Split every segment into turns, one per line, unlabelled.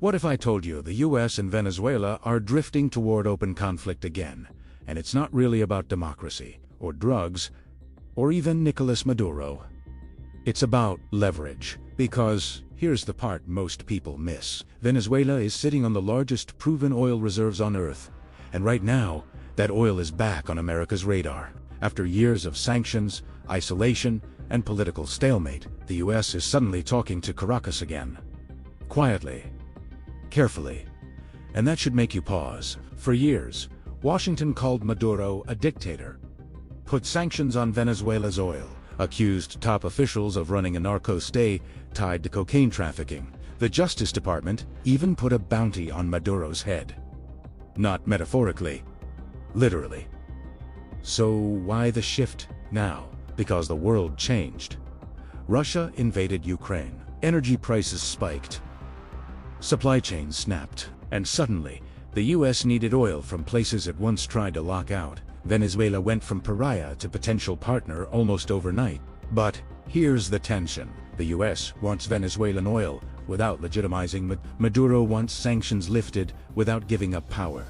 What if I told you the US and Venezuela are drifting toward open conflict again, and it's not really about democracy, or drugs, or even Nicolas Maduro? It's about leverage, because here's the part most people miss. Venezuela is sitting on the largest proven oil reserves on Earth, and right now, that oil is back on America's radar. After years of sanctions, isolation, and political stalemate, the US is suddenly talking to Caracas again. Quietly. Carefully. And that should make you pause. For years, Washington called Maduro a dictator, put sanctions on Venezuela's oil, accused top officials of running a narco-state tied to cocaine trafficking. The Justice Department even put a bounty on Maduro's head. Not metaphorically, literally. So why the shift now? Because the world changed. Russia invaded Ukraine. Energy prices spiked. Supply chains snapped. And suddenly, the US needed oil from places it once tried to lock out. Venezuela went from pariah to potential partner almost overnight. But here's the tension. The US wants Venezuelan oil without legitimizing. Maduro wants sanctions lifted without giving up power.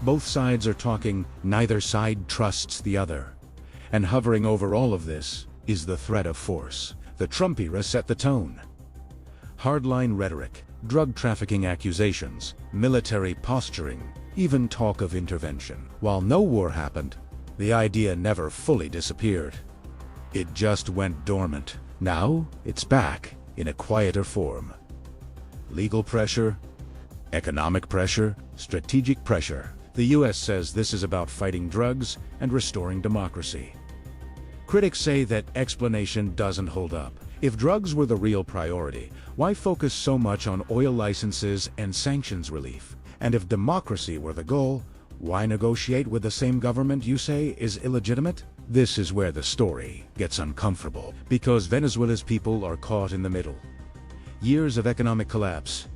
Both sides are talking, neither side trusts the other. And hovering over all of this is the threat of force. The Trump era set the tone. Hardline rhetoric, drug trafficking accusations, military posturing, even talk of intervention. While no war happened, the idea never fully disappeared. It just went dormant. Now, it's back in a quieter form. Legal pressure, economic pressure, strategic pressure. The US says this is about fighting drugs and restoring democracy. Critics say that explanation doesn't hold up. If drugs were the real priority, why focus so much on oil licenses and sanctions relief? And if democracy were the goal, why negotiate with the same government you say is illegitimate? This is where the story gets uncomfortable, because Venezuela's people are caught in the middle. Years of economic collapse,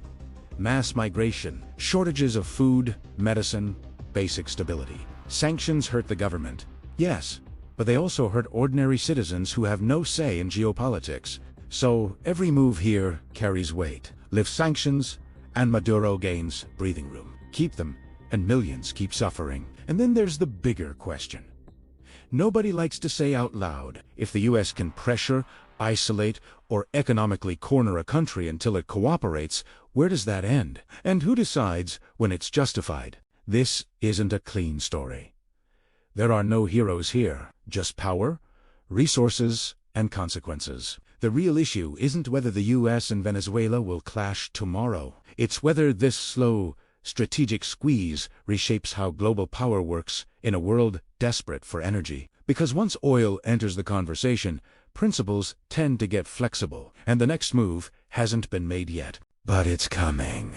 mass migration, shortages of food, medicine, basic stability. Sanctions hurt the government, yes, but they also hurt ordinary citizens who have no say in geopolitics. So every move here carries weight. Lift sanctions, and Maduro gains breathing room. Keep them, and millions keep suffering. And then there's the bigger question. Nobody likes to say out loud, if the US can pressure, isolate, or economically corner a country until it cooperates, where does that end? And who decides when it's justified? This isn't a clean story. There are no heroes here, just power, resources, and consequences. The real issue isn't whether the US and Venezuela will clash tomorrow. It's whether this slow, strategic squeeze reshapes how global power works in a world desperate for energy. Because once oil enters the conversation, principles tend to get flexible, and the next move hasn't been made yet. But it's coming.